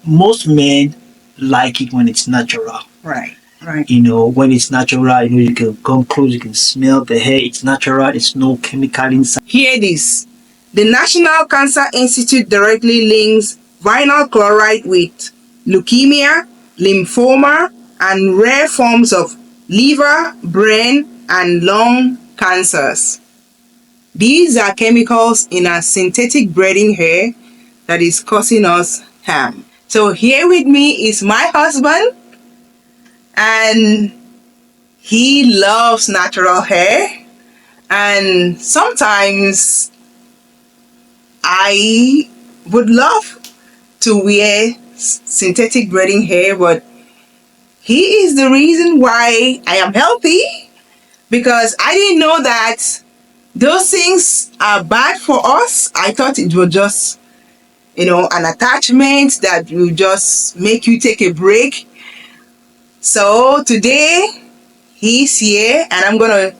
most men like it when it's natural. Right. Right. When it's natural, you can come close, you can smell the hair. It's natural. It's no chemical inside. Hear this. The National Cancer Institute directly links vinyl chloride with leukemia, lymphoma, and rare forms of liver, brain, and lung cancers. These are chemicals in our synthetic braiding hair that is causing us harm. So here with me is my husband, and he loves natural hair, and sometimes I would love to wear synthetic braiding hair, but he is the reason why I am healthy, because I didn't know that those things are bad for us. I thought it was just, an attachment that will just make you take a break. So today he's here and I'm going to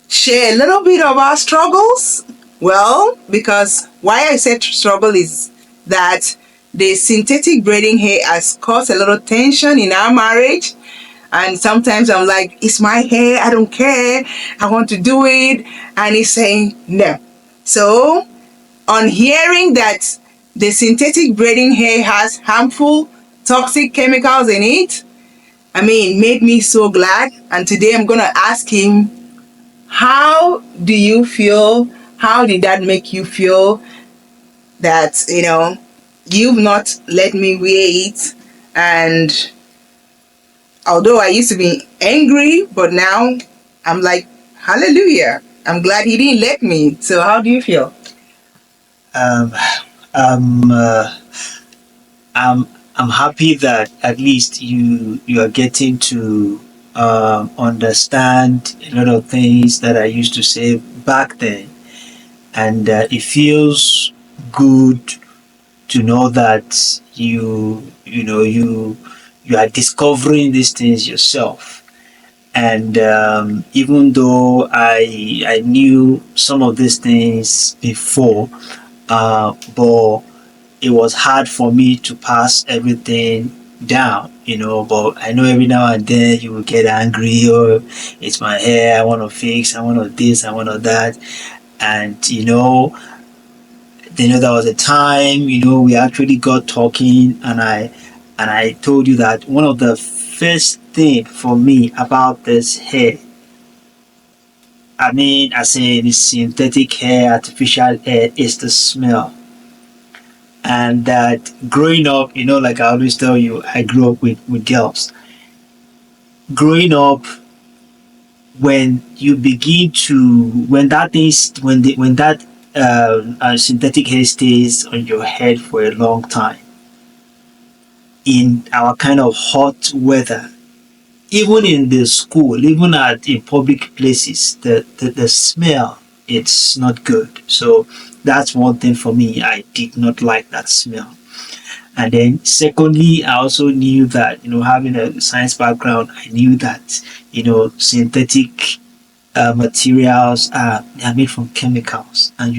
share a little bit of our struggles. Well, because why I said struggle is that the synthetic braiding hair has caused a little tension in our marriage. And sometimes I'm like, it's my hair, I don't care, I want to do it. And he's saying no. So on hearing that the synthetic braiding hair has harmful, toxic chemicals in it, made me so glad. And today I'm going to ask him, how do you feel? How did that make you feel that, you've not let me wear it? And although I used to be angry, but now I'm like, hallelujah. I'm glad he didn't let me. So how do you feel? Um, I'm, uh, I'm happy that at least you are getting to understand a lot of things that I used to say back then, and it feels good to know that you are discovering these things yourself. And even though I knew some of these things before, but it was hard for me to pass everything down, but I know every now and then you will get angry, or it's my hair, I want to fix, I want to this, I want to that. And there was a time, we actually got talking, and I told you that one of the first thing for me about this hair, I say the synthetic hair, artificial hair, is the smell. And that growing up, like I always tell you, I grew up with girls. Growing up, when you begin to, when that things, when that synthetic hair stays on your head for a long time, in our kind of hot weather, even in the school, even in public places, the smell, it's not good. So that's one thing for me. I did not like that smell. And then secondly, I also knew that, having a science background, I knew that, synthetic materials are made from chemicals. And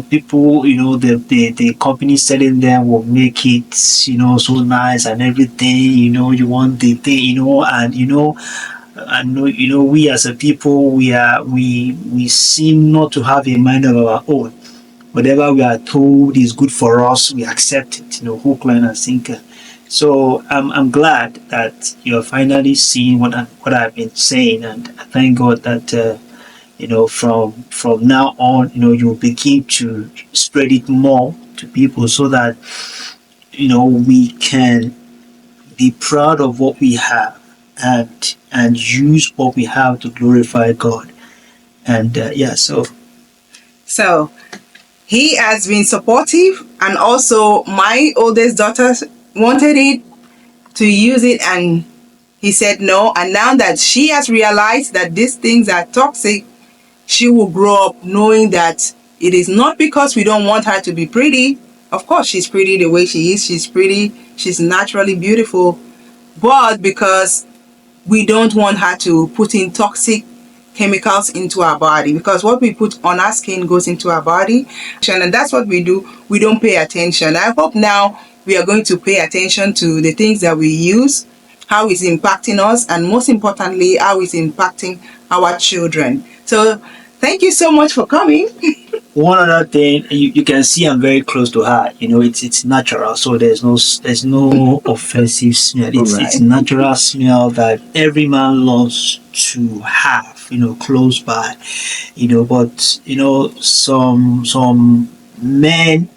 people, the company selling them will make it, so nice and everything. You want the thing, and we as a people, we seem not to have a mind of our own. Whatever we are told is good for us, we accept it, hook, line, and sinker. So I'm glad that you're finally seeing what I've been saying, and I thank God that from now on, you'll begin to spread it more to people, so that we can be proud of what we have, and use what we have to glorify God. And yeah, So he has been supportive, and also my oldest daughter wanted it to use it, and he said no. And now that she has realized that these things are toxic, she will grow up knowing that it is not because we don't want her to be pretty. Of course, she's pretty the way she is. She's pretty. She's naturally beautiful. But because we don't want her to put in toxic chemicals into our body, because what we put on our skin goes into our body, and that's what we do. We don't pay attention. I hope now we are going to pay attention to the things that we use, how it's impacting us, and most importantly, how it's impacting our children. So thank you so much for coming. One other thing, you can see I'm very close to her. It's natural, so there's no offensive smell. It's natural smell that every man loves to have, close by. But some men,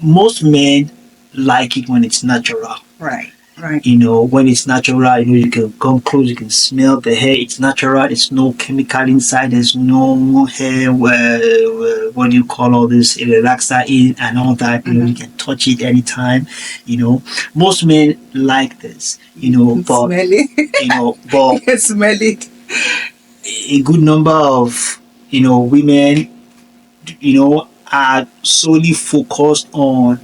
most men like it when it's natural. Right. When it's natural, you can come close, you can smell the hair. It's natural. There's no chemical inside. There's no hair. What do you call all this? Relaxer in and all that. You can touch it anytime. Most men like this. But smell it. But you can smell it. A good number of women, are solely focused on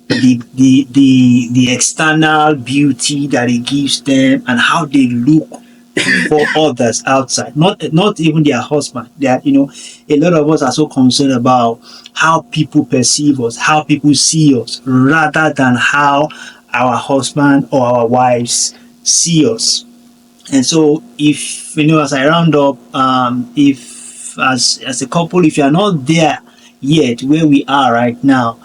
the external beauty that it gives them and how they look for others outside, not even their husband. That a lot of us are so concerned about how people perceive us, how people see us, rather than how our husband or our wives see us. And so, if as I round up, if as a couple, if you are not there yet where we are right now,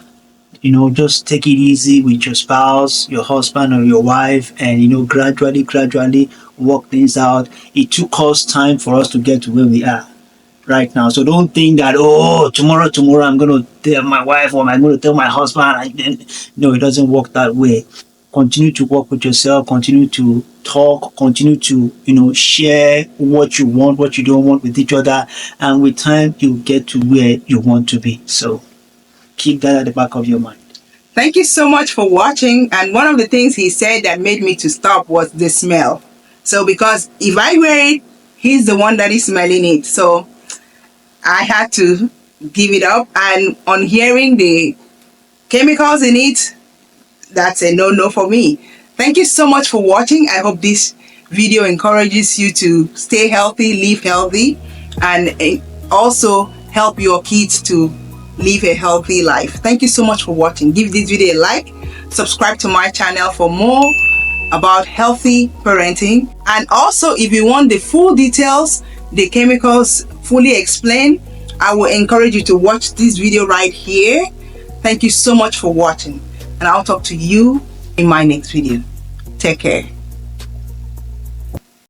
just take it easy with your spouse, your husband or your wife, and gradually work things out. It took us time for us to get to where we are right now. So don't think that tomorrow I'm going to tell my wife or I'm going to tell my husband. No, it doesn't work that way. Continue to work with yourself, continue to talk, continue to share what you want, what you don't want with each other, and with time you'll get to where you want to be. So keep that at the back of your mind. Thank you so much for watching. And one of the things he said that made me to stop was the smell. So because if I wear it, he's the one that is smelling it. So I had to give it up. And on hearing the chemicals in it, that's a no for me. Thank you so much for watching. I hope this video encourages you to stay healthy, live healthy, and also help your kids to live a healthy life. Thank you so much for watching. Give this video a like, subscribe to my channel for more about healthy parenting, and also if you want the full details, the chemicals fully explained, I will encourage you to watch this video right here. Thank you so much for watching, and I'll talk to you in my next video. Take care.